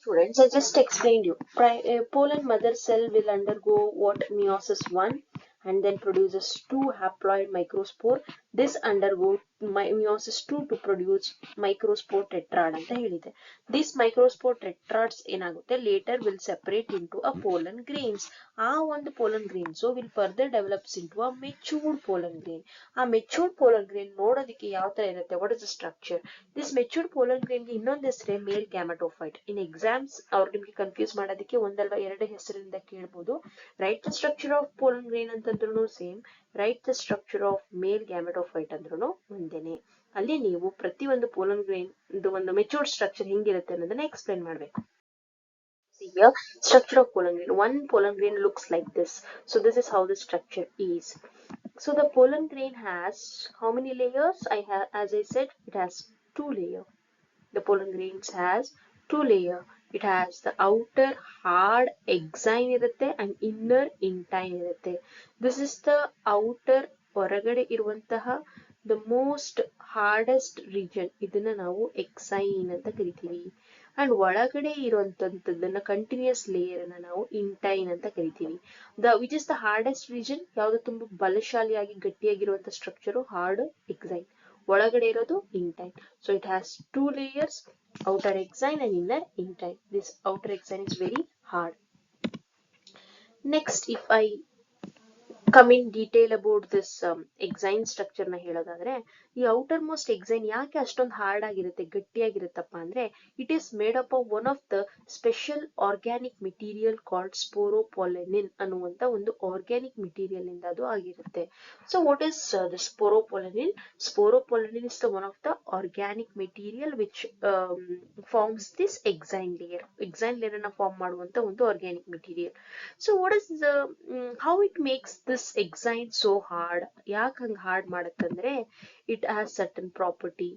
Students, I just explained you. Pollen mother cell will undergo what meiosis 1 and then produces 2 haploid microspore. This undergo meiosis 2 to produce microspore tetrad ಅಂತ ಹೇಳಿದೆ. These microspore tetrads ಏನಾಗುತ್ತೆ later will separate into a pollen grains. ಆ ಒಂದು pollen grains will further develops into a matured pollen grain. ಆ matured pollen grain ನೋಡೋದಕ್ಕೆ ಯಾವ ತರ ಇರುತ್ತೆ? What is the structure? This matured pollen grain ಗೆ ಇನ್ನೊಂದು ಹೆಸರೇ ಮೇಲ್ ಗ್ಯಾಮೆಟೋಫೈಟ್. In exams ಅವ್ರು ನಿಮ್ಗೆ ಕನ್ಫ್ಯೂಸ್ ಮಾಡೋದಕ್ಕೆ ಒಂದಲ್ವಾ ಎರಡು ಹೆಸರಿಂದ ಕೇಳ್ಬೋದು. Write the structure of pollen grain ಅಂತಂದ್ರೂ same, write the structure of male gametophyte ಅಂದ್ರೂ ಒಂದೇನೆ. ಅಲ್ಲಿ ನೀವು ಪ್ರತಿ ಒಂದು pollen grain ಒಂದು ಮೆಚೂರ್ಡ್ ಸ್ಟ್ರಕ್ಚರ್ ಹೆಂಗಿರುತ್ತೆ ಅನ್ನೋದನ್ನ ಎಕ್ಸ್ಪ್ಲೈನ್ ಮಾಡ್ಬೇಕು. See here, structure of pollen grain. One pollen grain looks like this. So this is how the structure is. So the pollen grain has how many layers? As I said, it has 2 layers. The pollen grains has 2 layers. It has the outer hard exine irutte and inner intine irutte. This is the outer ಹೊರಗಡೆ ಇರುವಂತಹ the most hardest region. ಇದನ್ನ ನಾವು exine ಅಂತ ಕರಿತೀವಿ. And ಒಳಗಡೆ ಇರುವಂತದ್ದನ್ನ continuous layer ಅನ್ನ ನಾವು ಇಂಟೈನ್ ಅಂತ ಕರಿತೀವಿ. Which is the hardest region? ಯಾವುದು ತುಂಬಾ ಬಲಶಾಲಿಯಾಗಿ ಗಟ್ಟಿಯಾಗಿರುವಂತ ಸ್ಟ್ರಕ್ಚರ್ ಹಾರ್ಡ್ ಎಕ್ಸೈನ್. ಒಳಗಡೆ ಇರೋದು intine. So it has 2 layers, outer exine and inner intine. This outer exine is very hard. Next, if I come in detail about this exine structure ನ ಹೇಳೋದಾದ್ರೆ, ಈ outer most exine ಯಾಕೆ ಅಷ್ಟೊಂದು hard ಆಗಿರುತ್ತೆ, ಗಟ್ಟಿಯಾಗಿರುತ್ತಪ್ಪ ಅಂದ್ರೆ, it is made up of one of the special organic material called sporopollenin ಅನ್ನುವಂತ ಒಂದು organic material ಇಂದ ಅದು ಆಗಿರುತ್ತೆ. So what is the sporopollenin? Sporopollenin is the one of the organic material which forms this exine layer. Exine layer ಅನ್ನ form ಮಾಡುವಂತ ಒಂದು organic material. So what is the how it makes this exine so hard? ಯಾಕೆ ಹಂಗ hard ಮಾಡುತ್ತಂದ್ರೆ, it has certain property.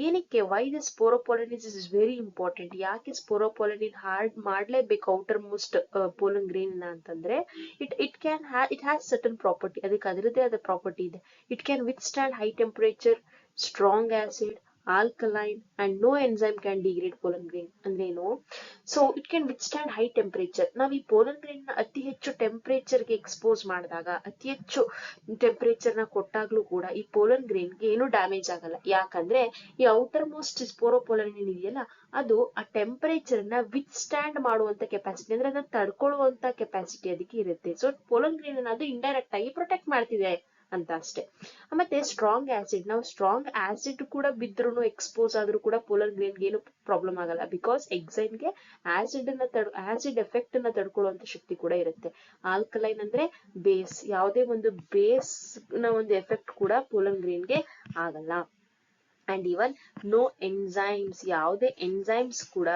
ಏನಕ್ಕೆ why this sporopollenin is very important? ಯಾಕೆ sporopollenin hard ಮಾಡ್ಲೇಬೇಕು outer most pollen grain ಅಂತಂದ್ರೆ, it has certain property. ಅದಕ್ಕೆ ಅದರದೇ ಆದ property ಇದೆ. It can withstand high temperature, strong acid, alkaline and no enzyme can degrade pollen grain. ಅಂದ್ರೆ ಏನು? So it can withstand high temperature. ನಾವು ಈ pollen grain ನ ಅತಿ ಹೆಚ್ಚು ಟೆಂಪರೇಚರ್ ಗೆ ಎಕ್ಸ್ಪೋಸ್ ಮಾಡಿದಾಗ, ಅತಿ ಹೆಚ್ಚು ಟೆಂಪರೇಚರ್ ನ ಕೊಟ್ಟಾಗ್ಲೂ ಕೂಡ ಈ pollen grain ಗೆ ಏನು ಡ್ಯಾಮೇಜ್ ಆಗಲ್ಲ. ಯಾಕಂದ್ರೆ ಈ ಔಟರ್ ಮೋಸ್ಟ್ sporopollenin ಇದೆಯಲ್ಲ, ಅದು ಆ ಟೆಂಪರೇಚರ್ ನ ವಿತ್ಸ್ಟ್ಯಾಂಡ್ ಮಾಡುವಂತ ಕೆಪಾಸಿಟಿ, ಅಂದ್ರೆ ಅದನ್ನ ತಡ್ಕೊಳ್ಳುವಂತ ಕೆಪಾಸಿಟಿ ಅದಕ್ಕೆ ಇರುತ್ತೆ. ಸೊ pollen grain ಅನ್ನ ಅದು ಇಂಡೈರೆಕ್ಟ್ ಆಗಿ ಪ್ರೊಟೆಕ್ಟ್ ಮಾಡ್ತಿದೆ ಅಂತ ಅಷ್ಟೇ. ಮತ್ತೆ ಸ್ಟ್ರಾಂಗ್ ಆಸಿಡ್, ನಾವು ಸ್ಟ್ರಾಂಗ್ ಆಸಿಡ್ ಕೂಡ ಬಿದ್ರು ಎಕ್ಸ್ಪೋಸ್ ಆದ್ರೂ ಕೂಡ pollen grain ಗೆ ಏನು ಪ್ರಾಬ್ಲಮ್ ಆಗಲ್ಲ. ಬಿಕಾಸ್ ಎಕ್ಸೈನ್ ಗೆ ಆಸಿಡ್ ಎಫೆಕ್ಟ್ ಅನ್ನ ತಡ್ಕೊಳ್ಳುವಂತ ಶಕ್ತಿ ಕೂಡ ಇರುತ್ತೆ. ಆಲ್ಕಲೈನ್ ಅಂದ್ರೆ ಬೇಸ್, ಯಾವುದೇ ಒಂದು ಬೇಸ್ ನ ಒಂದು ಎಫೆಕ್ಟ್ ಕೂಡ pollen grain ಗೆ ಆಗಲ್ಲ. And even no enzymes, ಯಾವುದೇ enzymes ಕೂಡ,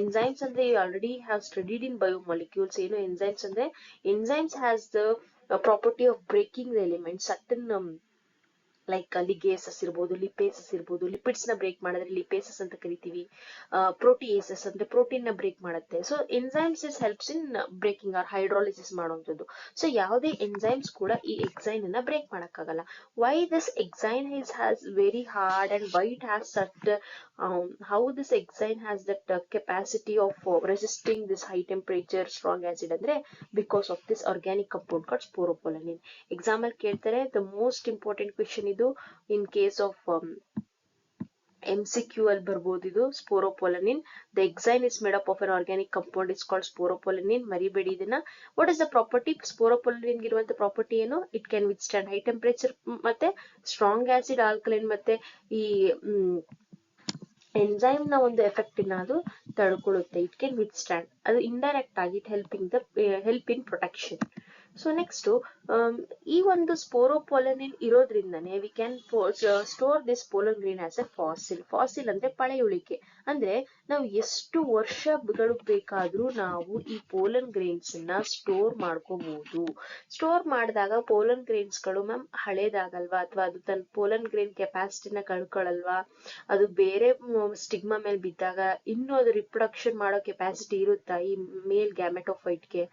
enzymes ಅಂದ್ರೆ you already have studied in biomolecules. ಏನು enzymes ಅಂದ್ರೆ, enzymes has the property of breaking the elements. certain like ligases ಇರ್ಬೋದು, ಲಿಪೇಸಸ್ ಇರ್ಬೋದು, ಲಿಪಿಡ್ಸ್ ನ ಬ್ರೇಕ್ ಮಾಡಿದ್ರೆ ಲಿಪೇಸಸ್ ಅಂತ ಕರಿತೀವಿ. ಪ್ರೋಟಿಯೇಸಸ್ ಅಂದ್ರೆ ಪ್ರೋಟೀನ್ ನ ಬ್ರೇಕ್ ಮಾಡುತ್ತೆ. So enzymes is helps in breaking or hydrolysis ಮಾಡುವಂಥದ್ದು. ಸೊ ಯಾವುದೇ ಎನ್ಸೈಮ್ಸ್ ಕೂಡ ಈ ಎಕ್ಸೈನ್ ಅನ್ನ ಬ್ರೇಕ್ ಮಾಡಕ್ಕಾಗಲ್ಲ. Why this exine has very hard and why it has such how this exine has that capacity of resisting this high temperature strong acid ಅಂದ್ರೆ because of this organic compound called sporopollenin. Example ಕೇಳ್ತಾರೆ, the most important question ಇದು in case of MCQ ಅಲ್ಲಿ ಬರ್ಬೋದು ಇದು. sporopollenin, the exine is made up of an organic compound is called sporopollenin. ಮರಿಬೇಡಿ ಇದನ್ನ. what is the property? sporopollenin ಇರುವಂತ property ಏನು? it can withstand high temperature ಮತ್ತೆ strong acid, alkaline ಮತ್ತೆ ಈ ಎಂಜೈಮ್ ನ ಒಂದು ಎಫೆಕ್ಟ್ ನ ಅದು ತಡ್ಕೊಳ್ಳುತ್ತೆ. It can withstand. ಅದು ಇಂಡೈರೆಕ್ಟ್ ಆಗಿ help in protection. So next, ಈ ಒಂದು sporopollenin ಇರೋದ್ರಿಂದನೇ we can store this pollen grain as a fossil. Fossil ಅಂದ್ರೆ ಪಳೆಯುಳಿಕೆ. ಅಂದ್ರೆ ನಾವು ಎಷ್ಟು ವರ್ಷಗಳು ಬೇಕಾದ್ರೂ ನಾವು ಈ pollen grains ನ ಸ್ಟೋರ್ ಮಾಡ್ಕೋಬಹುದು. ಸ್ಟೋರ್ ಮಾಡಿದಾಗ pollen grains ಗಳು ಮ್ಯಾಮ್ ಹಳೇದಾಗಲ್ವಾ, ಅಥವಾ ಅದು ತನ್ನ pollen grain ಕೆಪಾಸಿಟಿನ ಕಳ್ಕೊಳಲ್ವಾ, ಅದು ಬೇರೆ ಸ್ಟಿಗ್ಮಾ ಮೇಲೆ ಬಿದ್ದಾಗ ಇನ್ನೂ ಅದು ರಿಪ್ರೊಡಕ್ಷನ್ ಮಾಡೋ ಕೆಪಾಸಿಟಿ ಇರುತ್ತಾ ಈ ಮೇಲ್ ಗ್ಯಾಮೆಟೋಫೈಟ್ ಗೆ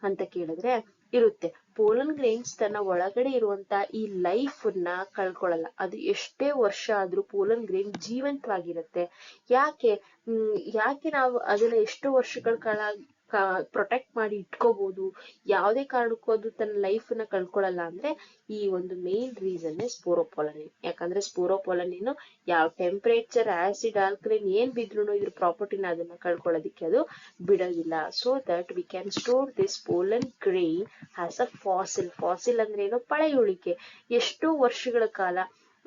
ಅಂತ ಕೇಳಿದ್ರೆ, ಇರುತ್ತೆ. ಪೋಲನ್ ಗ್ರೈನ್ಸ್ ತನ್ನ ಒಳಗಡೆ ಇರುವಂತ ಈ ಲೈಫ್ ನ ಕಳ್ಕೊಳಲ್ಲ. ಅದು ಎಷ್ಟೇ ವರ್ಷ ಆದ್ರೂ ಪೋಲನ್ ಗ್ರೈನ್ ಜೀವಂತವಾಗಿರುತ್ತೆ. ಯಾಕೆ ಯಾಕೆ ನಾವು ಅದನ್ನ ಎಷ್ಟು ವರ್ಷಗಳ ಕಾಲ ಪ್ರೊಟೆಕ್ಟ್ ಮಾಡಿ ಇಟ್ಕೋಬಹುದು, ಯಾವುದೇ ಕಾರಣಕ್ಕೂ ಅದು ತನ್ನ ಲೈಫ್ ನ ಕಳ್ಕೊಳಲ್ಲ ಅಂದ್ರೆ ಈ ಒಂದು ಮೇನ್ ರೀಸನ್ ಸ್ಪೋರೋಪೋಲನಿನ್. ಯಾಕಂದ್ರೆ ಸ್ಪೋರೋಪೋಲನಿನ್ ಯಾವ ಟೆಂಪರೇಚರ್, ಆಸಿಡ್, ಆಲ್ಕಲೈನ್ ಏನ್ ಬಿದ್ರು ಇದ್ರ ಪ್ರಾಪರ್ಟಿನ ಅದನ್ನ ಕಳ್ಕೊಳ್ಳೋದಿಕ್ಕೆ ಅದು ಬಿಡೋದಿಲ್ಲ. So that we can store this pollen grain as a fossil. Fossil ಅಂದ್ರೆ ಏನು? ಪಳೆಯುಳಿಕೆ. ಎಷ್ಟೋ ವರ್ಷಗಳ ಕಾಲ,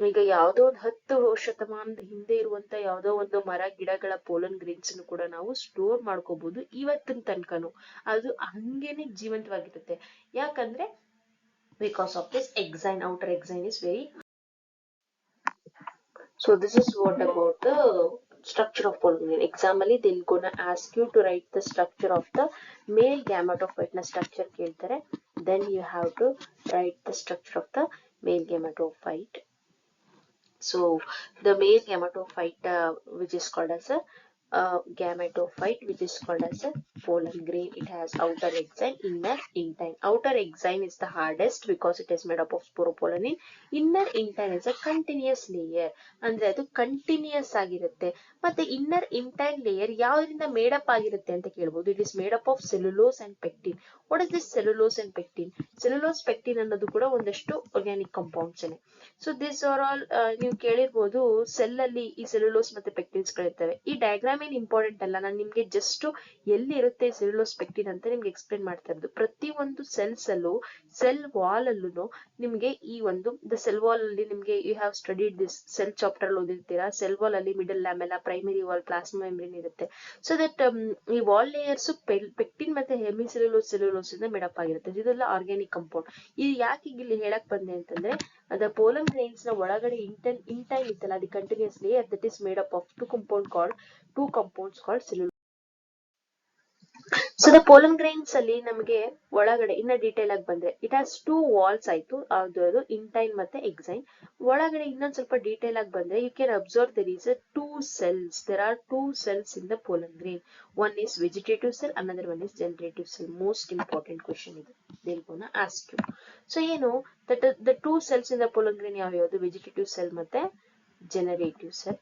ಈಗ ಯಾವ್ದೋ ಒಂದು 10 ಶತಮಾನದ ಹಿಂದೆ ಇರುವಂತ ಯಾವ್ದೋ ಒಂದು ಮರ ಗಿಡಗಳ ಪೋಲನ್ ಗ್ರೈನ್ಸ್ ಕೂಡ ನಾವು ಸ್ಟೋರ್ ಮಾಡ್ಕೋಬಹುದು ಇವತ್ತಿನ ತನಕನು. ಅದು ಹಂಗೇನೆ ಜೀವಂತವಾಗಿರುತ್ತೆ. ಯಾಕಂದ್ರೆ because of this exine, outer exine is very. So this is what about the structure of pollen grain. Exam ಅಲ್ಲಿ they'll gonna ask you to write the structure of the male gametophyte na structure ಕೇಳ್ತಾರೆ. Then you have to write the structure of the male gametophyte. So the male gametophyte which is called as a gametophyte, which is called as a pollen grain. It has outer exine, inner intine. Outer exine is the hardest because it is made up of sporopollenin. Inner intine is a continuous layer. ಅಂದ್ರೆ ಅದು continuous ಆಗಿರುತ್ತೆ. ಮತ್ತೆ inner ಇಂಟೈನ್ layer ಯಾವ್ದ್ರಿಂದ made up ಆಗಿರುತ್ತೆ ಅಂತ ಕೇಳ್ಬೋದು. It is made up of cellulose and pectin. What is this cellulose and pectin? Cellulose, pectin ಅನ್ನೋದು ಕೂಡ ಒಂದಷ್ಟು organic compounds. So this are all ನೀವು ಕೇಳಿರ್ಬೋದು. ಸೆಲ್ ಅಲ್ಲಿ ಈ ಸೆಲ್ಯುಲೋಸ್ ಮತ್ತೆ ಪೆಕ್ಟಿನ್ಸ್ ಗಳಿರ್ತವೆ. ಈ ಡಯಾಗ್ರಾಮ್ ಏನ್ ಇಂಪಾರ್ಟೆಂಟ್ ಅಲ್ಲ, ನಾನು ನಿಮ್ಗೆ ಜಸ್ಟ್ ಎಲ್ಲಿ ಇರುತ್ತೆ ಸೆಲ್ಯುಲೋಸ್ ಪೆಕ್ಟಿನ್ ಅಂತ ನಿಮ್ಗೆ ಎಕ್ಸ್ಪ್ಲೇನ್ ಮಾಡ್ತಾ ಇರೋದು. ಪ್ರತಿ ಒಂದು ಸೆಲ್ಸ್ ಅಲ್ಲೂ, ಸೆಲ್ ವಾಲ್ ಅಲ್ಲೂ ನಿಮ್ಗೆ ಈ ಒಂದು ಸೆಲ್ ವಾಲ್ ಅಲ್ಲಿ ನಿಮ್ಗೆ you have studied this cell chapter ಓದಿರ್ತೀರಾ. ಸೆಲ್ ವಾಲ್ ಅಲ್ಲಿ middle lamella, primary wall, plasma membrane ಇರುತ್ತೆ. ಸೊ ದಟ್ ಈ ವಾಲ್ ಲೇಯರ್ಸ್ ಪೆಕ್ಟಿನ್ ಮತ್ತೆ ಹೆಮಿಸೆಲ್ಯುಲೋಸ್, ಸೆಲ್ಯುಲೋಸ್ ಇಂದ ಮೇಡಪ್ ಆಗಿರುತ್ತೆ. ಇದೆಲ್ಲ ಆರ್ಗ್ಯಾನಿಕ್ ಕಾಂಪೌಂಡ್. ಇದು ಯಾಕೆ ಇಲ್ಲಿ ಹೇಳಕ್ ಬಂದೆ ಅಂತಂದ್ರೆ, the pollen grains na ಒಳಗಡೆ intine ಇತ್ತಲ್ಲ, the continuous layer that is made up of two compounds called cellulose. So the pollen grains ಅಲ್ಲಿ ನಮಗೆ ಒಳಗಡೆ ಇನ್ನ ಡೀಟೇಲ್ ಆಗಿ ಬಂದ್ರೆ, it has two walls ಆಯ್ತು, ಅದು intine ಮತ್ತೆ exine. ಒಳಗಡೆ ಇನ್ನೊಂದ್ ಸ್ವಲ್ಪ ಡೀಟೇಲ್ ಆಗಿ ಬಂದ್ರೆ, you can observe there is a there are two cells in the pollen grain. One is vegetative cell, another one is generative cell. Most important question ಇದು, they're gonna ask you. So ಏನು that the two cells in the pollen grain ಯಾವ್ಯಾವುದು? Vegetative cell ಮತ್ತೆ generative cell.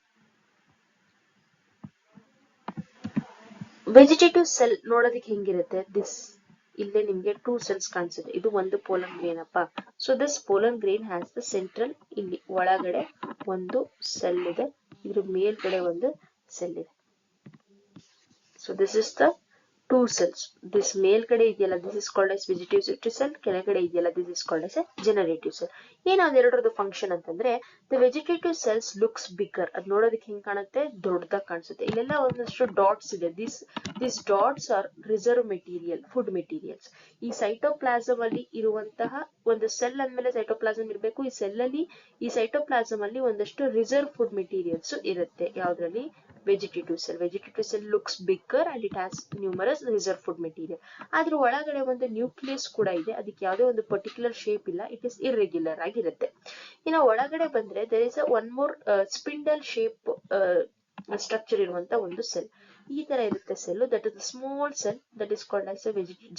Vegetative cell ನೋಡೋದಕ್ಕೆ ಹೆಂಗಿರುತ್ತೆ? This ಇಲ್ಲೇ ನಿಮ್ಗೆ two cells ಕಾಣಿಸುತ್ತೆ. ಇದು ಒಂದು ಪೋಲನ್ ಗ್ರೇನ್ ಅಪ್ಪ. So this pollen grain has the central, ಇಲ್ಲಿ ಒಳಗಡೆ ಒಂದು ಸೆಲ್ ಇದೆ, ಇದ್ರ ಮೇಲ್ಗಡೆ ಒಂದು ಸೆಲ್ ಇದೆ. So this is the two cells. This ಮೇಲ್ಗಡೆ ಇದೆಯಲ್ಲ, this is called as vegetative cell. ಕೆಳಗಡೆ ಇದೆಯಲ್ಲ, this is called as a generative cell. ಏನಾದ್ರು ಫಂಕ್ಷನ್ ಅಂತಂದ್ರೆ, the vegetative cells looks bigger. ಅದ್ ನೋಡೋದಕ್ಕೆ ಹೆಂಗ್ ಕಾಣುತ್ತೆ? ದೊಡ್ಡದಾಗಿ ಕಾಣಿಸುತ್ತೆ. ಇಲ್ಲೆಲ್ಲ ಒಂದಷ್ಟು ಡಾಟ್ಸ್ ಇದೆ. these dots are reserve material, food materials. ಈ ಸೈಟೋಪ್ಲಾಸಮ್ ಅಲ್ಲಿ ಇರುವಂತಹ ಒಂದು ಸೆಲ್ ಅಂದ್ಮೇಲೆ ಸೈಟೋಪ್ಲಾಸಮ್ ಇರಬೇಕು. ಈ ಸೆಲ್ ಅಲ್ಲಿ, ಈ ಸೈಟೋಪ್ಲಾಸಮ್ ಅಲ್ಲಿ ಒಂದಷ್ಟು ರಿಸರ್ವ್ ಫುಡ್ ಮೆಟೀರಿಯಲ್ಸ್ ಇರುತ್ತೆ. ಯಾವ್ದ್ರಲ್ಲಿ? Vegetative cell. Vegetative cell looks bigger and it has numerous reserve food material. ಆದ್ರ ಒಳಗಡೆ ಒಂದು ನ್ಯೂಕ್ಲಿಯಸ್ ಕೂಡ ಇದೆ. ಅದಕ್ಕೆ ಯಾವುದೇ ಒಂದು ಪರ್ಟಿಕ್ಯುಲರ್ ಶೇಪ್ ಇಲ್ಲ. ಇಟ್ ಇಸ್ ಇರ್ರೆಗ್ಯುಲರ್ ಆಗಿರುತ್ತೆ. ಇನ್ನು ಒಳಗಡೆ ಬಂದ್ರೆ there is a one more spindle shape structure ಇರುವಂತ ಒಂದು ಸೆಲ್. ಈ ತರ ಇರುತ್ತೆ cell. That is small cell that is called as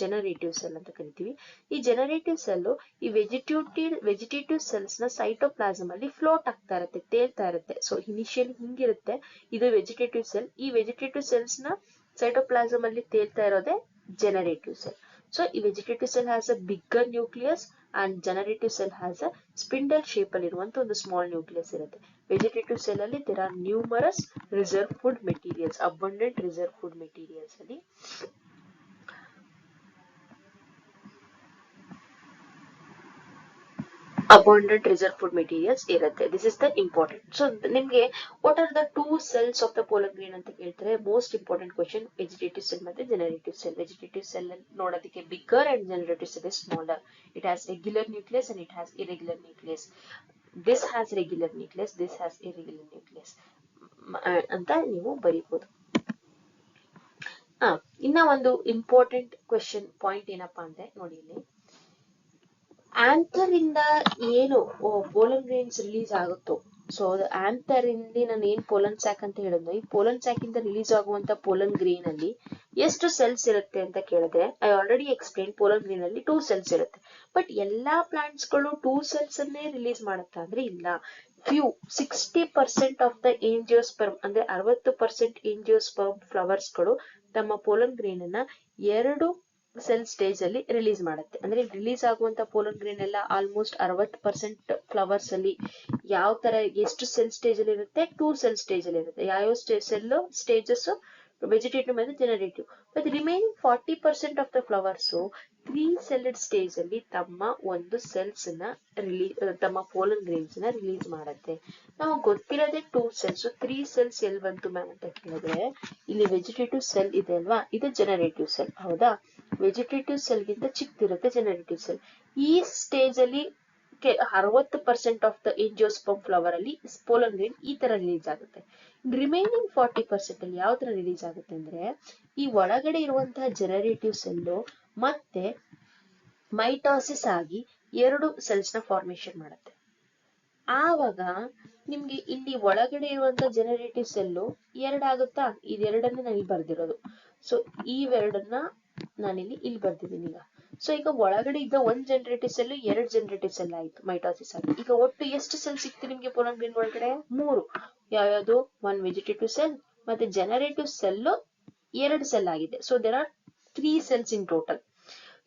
generative cell ಅಂತ ಕರಿತೀವಿ. ಈ ಜನರೇಟಿವ್ ಸೆಲ್ ಈ ವೆಜಿಟೇಟಿವ್ ಸೆಲ್ಸ್ ನ ಸೈಟೋಪ್ಲಾಸಮ್ ಅಲ್ಲಿ ಫ್ಲೋಟ್ ಆಗ್ತಾ ಇರುತ್ತೆ, ತೇಲ್ತಾ ಇರುತ್ತೆ. ಸೊ ಇನಿಷಿಯಲಿ ಹಿಂಗಿರುತ್ತೆ, ಇದು ವೆಜಿಟೇಟಿವ್ ಸೆಲ್. ಈ ವೆಜಿಟೇಟಿವ್ ಸೆಲ್ಸ್ ನ ಸೈಟೋಪ್ಲಾಸಮ್ ಅಲ್ಲಿ ತೇಲ್ತಾ ಇರೋದೇ ಜನರೇಟಿವ್ ಸೆಲ್. ಸೊ ಈ vegetative cell has a bigger nucleus and generative cell has a spindle shape ಅಲ್ಲಿ ಇರುವಂತ ಒಂದು ಸ್ಮಾಲ್ ನ್ಯೂಕ್ಲಿಯಸ್ ಇರುತ್ತೆ. ವೆಜಿಟೇಟಿವ್ ಸೆಲ್ ಅಲ್ಲಿ there are numerous reserve food materials, abundant reserve food materials ಅಲ್ಲಿ abundant reserve food materials ಇರುತ್ತೆ. This is the important. So ನಿಮ್ಗೆ what are the two cells of the pollen grain ಅಂತ ಕೇಳ್ತಾರೆ. Most important question. Vegetative cell ಮತ್ತೆ generative cell. Vegetative cell ನೋಡೋದಕ್ಕೆ bigger and generative cell is smaller. It has regular nucleus and it has irregular nucleus. this has regular nucleus, this has irregular nucleus ಅಂತ ನೀವು ಬರೀಬಹುದು. ಇನ್ನ ಒಂದು important question point ಏನಪ್ಪಾ ಅಂದ್ರೆ, ನೋಡಿ ಇಲ್ಲಿ ಆಂಥರ್ ಇಂದ ಏನು ಪೋಲನ್ ಗ್ರೇನ್ಸ್ ರಿಲೀಸ್ ಆಗುತ್ತೋ ಸೊ ಆಂಥರ್ ಇಂದ ನಾನು ಏನ್ ಪೋಲನ್ ಸ್ಯಾಕ್ ಅಂತ ಹೇಳಿದ್ನೋ, ಈ ಪೋಲನ್ ಸ್ಯಾಕ್ ಇಂದ ರಿಲೀಸ್ ಆಗುವಂತ ಪೋಲನ್ ಗ್ರೀನ್ ಅಲ್ಲಿ ಎಷ್ಟು ಸೆಲ್ಸ್ ಇರುತ್ತೆ ಅಂತ ಕೇಳಿದ್ರೆ, I already explain pollen green ಅಲ್ಲಿ 2 ಸೆಲ್ಸ್ ಇರುತ್ತೆ. ಬಟ್ ಎಲ್ಲಾ ಪ್ಲಾಂಟ್ಸ್ ಗಳು 2 ಸೆಲ್ಸ್ ಅನ್ನೇ ರಿಲೀಸ್ ಮಾಡುತ್ತಾ ಅಂದ್ರೆ ಇಲ್ಲ. ಫ್ಯೂ 60% ಆಫ್ ದ ಏಂಜಿಯೋಸ್ಪರ್ಮ್ ಅಂದ್ರೆ 60% ಏಂಜಿಯೋಸ್ಪರ್ಮ್ ಫ್ಲವರ್ಸ್ ಗಳು ತಮ್ಮ ಪೋಲನ್ ಗ್ರೀನ್ ಅನ್ನ 2 ಸೆಲ್ ಸ್ಟೇಜ್ ಅಲ್ಲಿ ರಿಲೀಸ್ ಮಾಡುತ್ತೆ. ಅಂದ್ರೆ ರಿಲೀಸ್ ಆಗುವಂತ ಪೋಲನ್ ಗ್ರೀನ್ ಎಲ್ಲ ಆಲ್ಮೋಸ್ಟ್ 60% ಫ್ಲವರ್ಸ್ ಅಲ್ಲಿ ಯಾವ ತರ ಎಷ್ಟು ಸೆಲ್ ಸ್ಟೇಜ್ ಅಲ್ಲಿ ಇರುತ್ತೆ, 2 ಸೆಲ್ ಸ್ಟೇಜ್ ಅಲ್ಲಿ ಇರುತ್ತೆ. ಯಾವ ಸೆಲ್ ಸ್ಟೇಜಸ್ ವೆಜಿಟೇಟಿವ್ ಮತ್ತೆ generative. But remaining 40% of the flowers 3 celled stage ಅಲ್ಲಿ ತಮ್ಮ ಒಂದು ಸೆಲ್ಸ್ ನ ತಮ್ಮ ಪೋಲನ್ ಗ್ರೇನ್ಸ್ ನ ರಿಲೀಸ್ ಮಾಡುತ್ತೆ. ನಾವು ಗೊತ್ತಿರೋದೇ 2 ಸೆಲ್ಸ್, 3 ಸೆಲ್ಸ್ ಎಲ್ಲಿ ಬಂತು ಮ್ಯಾಮ್ ಅಂತ ಕೇಳಿದ್ರೆ, ಇಲ್ಲಿ ವೆಜಿಟೇಟಿವ್ ಸೆಲ್ ಇದೆ ಅಲ್ವಾ, ಇದು ಜನರೇಟಿವ್ ಸೆಲ್ ಹೌದಾ. ವೆಜಿಟೇಟಿವ್ ಸೆಲ್ ಗಿಂತ ಚಿಕ್ಕದಿರುತ್ತೆ ಜನರೇಟಿವ್ ಸೆಲ್. ಈ ಸ್ಟೇಜ್ ಅಲ್ಲಿ 60% ಆಫ್ ದ ಏಂಜಿಯೋಸ್ಪರ್ಮ್ ಫ್ಲವರ್ ಅಲ್ಲಿ ಪೋಲನ್ ಗ್ರೇನ್ ಈ ತರ ರಿಲೀಸ್ ಆಗುತ್ತೆ. ರಿಮೈನಿಂಗ್ 40% ಅಲ್ಲಿ ಯಾವ ತರ ರಿಲೀಸ್ ಆಗುತ್ತೆ ಅಂದ್ರೆ, ಈ ಒಳಗಡೆ ಇರುವಂತಹ ಜನರೇಟಿವ್ ಸೆಲ್ಲು ಮತ್ತೆ ಮೈಟಾಸಿಸ್ ಆಗಿ 2 ಸೆಲ್ಸ್ ನ ಫಾರ್ಮೇಶನ್ ಮಾಡುತ್ತೆ. ಆವಾಗ ನಿಮ್ಗೆ ಇಲ್ಲಿ ಒಳಗಡೆ ಇರುವಂತಹ ಜನರೇಟಿವ್ ಸೆಲ್ಲು 2 ಆಗುತ್ತಾ, ಇದೆರಡನ್ನ ನಾನು ಇಲ್ಲಿ ಬರ್ದಿರೋದು. ಸೊ ಇವೆರಡನ್ನ ನಾನಿಲ್ಲಿ ಇಲ್ಲಿ ಬರ್ದಿದ್ದೀನಿ ಈಗ. ಸೊ ಈಗ ಒಳಗಡೆ ಇದ್ದ 1 ಜನರೇಟಿವ್ ಸೆಲ್ 2 ಜನರೇಟಿವ್ ಸೆಲ್ ಆಯ್ತು ಮೈಟಾಸಿಸ್ ಆಗಿ. ಈಗ ಒಟ್ಟು ಎಷ್ಟು ಸೆಲ್ ಸಿಕ್ತು ನಿಮ್ಗೆ ಪೋಲನ್ ಗ್ರೇನ್ ಒಳಗಡೆ? 3. ಯಾವ್ಯಾವುದು? 1 ವೆಜಿಟೇಟಿವ್ ಸೆಲ್ ಮತ್ತೆ ಜನರೇಟಿವ್ ಸೆಲ್ 2 ಸೆಲ್ ಆಗಿದೆ. So there are 3 cells in total.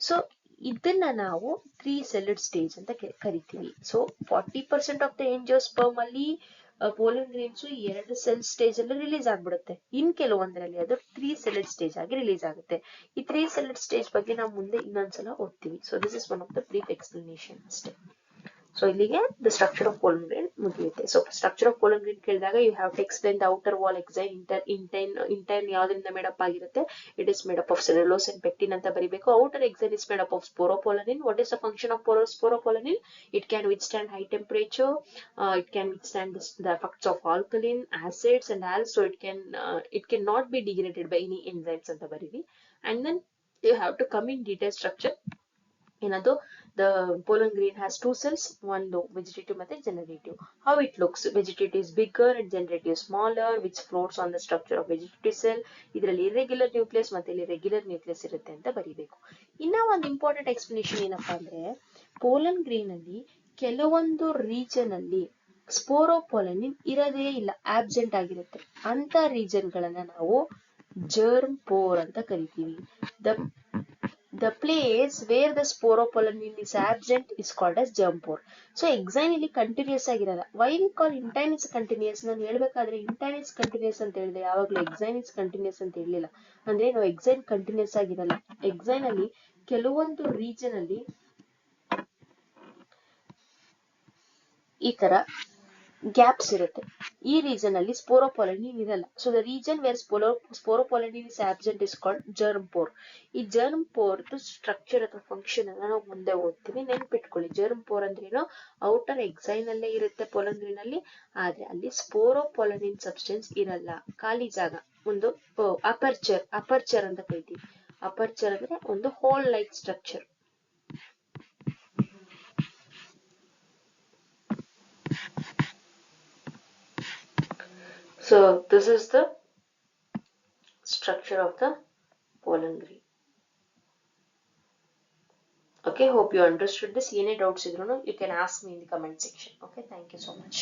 So ಇದನ್ನ ನಾವು 3 ಸೆಲ್ಡ್ ಸ್ಟೇಜ್ ಅಂತ ಕರಿತೀವಿ. ಸೊ 40% ಆಫ್ ದ ಏಂಜಿಯೋಸ್ಪರ್ಮ್ ಅಲ್ಲಿ ಪೋಲನ್ ಗ್ರೇನ್ಸ್ 2 ಸೆಲ್ ಸ್ಟೇಜ್ ಅಲ್ಲಿ ರಿಲೀಸ್ ಆಗ್ಬಿಡುತ್ತೆ. ಇನ್ ಕೆಲವೊಂದರಲ್ಲಿ ಅದು 3 ಸೆಲ್ಡ್ ಸ್ಟೇಜ್ ಆಗಿ ರಿಲೀಸ್ ಆಗುತ್ತೆ. ಈ 3 ಸೆಲ್ಡ್ ಸ್ಟೇಜ್ ಬಗ್ಗೆ ನಾವು ಮುಂದೆ ಇನ್ನೊಂದ್ಸಲ ಓದ್ತೀವಿ. So this is one of the brief explanation ಅಷ್ಟೇ. ಸೊ ಇಲ್ಲಿಗೆ the structure of pollen grain ಮುಗಿಯುತ್ತೆ. So structure of pollen grain ಕೇಳಿದಾಗ you have to explain the outer wall exine. Intine ಯಾವ್ದ್ರಿಂದ ಮೇಡಪ್ ಆಗಿರುತ್ತೆ? It is made up of cellulose and pectin ಅಂತ ಬರೀಬೇಕು. Outer exine is made up of sporopollenin. What is the function of sporopollenin? It can withstand high temperature, it can withstand the effects of alkaline, acids and also it can not be degraded by any enzymes ಅಂತ ಬರೀರಿ. And then you have to come in detail structure. ಏನದು? The pollen grain has 2 cells, one vegetative ಮತ್ತೆ generative. How it looks? Vegetative is bigger and generative smaller, which floats on the structure of vegetative cell. ಇದರಲ್ಲಿ irregular nucleus ಮತ್ತೆ ಇಲ್ಲಿ regular nucleus ಇರುತ್ತೆ ಅಂತ ಬರೀಬೇಕು. ಇನ್ನ ಒಂದು ಇಂಪಾರ್ಟೆಂಟ್ ಎಕ್ಸ್ಪ್ಲನೇಷನ್ ಏನಪ್ಪಾ ಅಂದ್ರೆ, ಪೋಲನ್ ಗ್ರೇನ್ ಅಲ್ಲಿ ಕೆಲವೊಂದು ರೀಜನ್ ಅಲ್ಲಿ ಸ್ಪೋರೋಪೋಲನಿನ್ ಇರೋದೇ ಇಲ್ಲ, ಆಬ್ಸೆಂಟ್ ಆಗಿರುತ್ತೆ. ಅಂತ ರೀಜನ್ ಗಳನ್ನ ನಾವು ಜರ್ಮ್ ಪೋರ್ ಅಂತ ಕರಿತೀವಿ. The place where the sporopollenin is absent is called as germ pore. So exine ಇಲ್ಲಿ ಕಂಟಿನ್ಯೂಸ್ ಆಗಿರಲ್ಲ. Why we call intine is continuous? ನಾನು ಹೇಳ್ಬೇಕಾದ್ರೆ intine is continuous ಅಂತ ಹೇಳಿದೆ, ಯಾವಾಗ್ಲೂ exine is continuous ಅಂತ ಹೇಳಿಲ್ಲ. ಅಂದ್ರೆ ನಾವು exine ಕಂಟಿನ್ಯೂಸ್ ಆಗಿರಲ್ಲ. exine ಅಲ್ಲಿ ಕೆಲವೊಂದು ರೀಜನ್ ಅಲ್ಲಿ ಈ ತರ ಗ್ಯಾಪ್ಸ್ ಇರುತ್ತೆ. ಈ ರೀಜನ್ ಅಲ್ಲಿ ಸ್ಪೋರೋಪೊಲನಿನ್ ಇರಲ್ಲ. So the region where sporopollenin is absent is called germ pore. ಈ ಜರ್ಮ್ ಪೋರ್ ಸ್ಟ್ರಕ್ಚರ್ ಅಥವಾ ಫಂಕ್ಷನ್ ಅನ್ನ ನಾವು ಮುಂದೆ ಓದ್ತೀವಿ, ನೆನ್ಪಿಟ್ಕೊಳ್ಳಿ. ಜರ್ಮ್ ಪೋರ್ ಅಂದ್ರೆ ಏನು? ಔಟರ್ ಎಕ್ಸೈನ್ ಅಲ್ಲೇ ಇರುತ್ತೆ ಪೋಲನ್ ಗ್ರೇನ್ ಅಲ್ಲಿ, ಆದ್ರೆ ಅಲ್ಲಿ ಸ್ಪೋರೋಪೊಲನಿನ್ ಸಬ್ಸ್ಟೆನ್ಸ್ ಇರಲ್ಲ, ಖಾಲಿ ಜಾಗ. ಒಂದು ಅಪರ್ಚರ್ ಅಂತ ಕರಿತೀವಿ. ಅಪರ್ಚರ್ ಅಂದ್ರೆ ಒಂದು hole like structure. So this is the structure of the pollen grain. Okay, hope you understood this. Any doubts idrunu you can ask me in the comment section. Okay, thank you so much.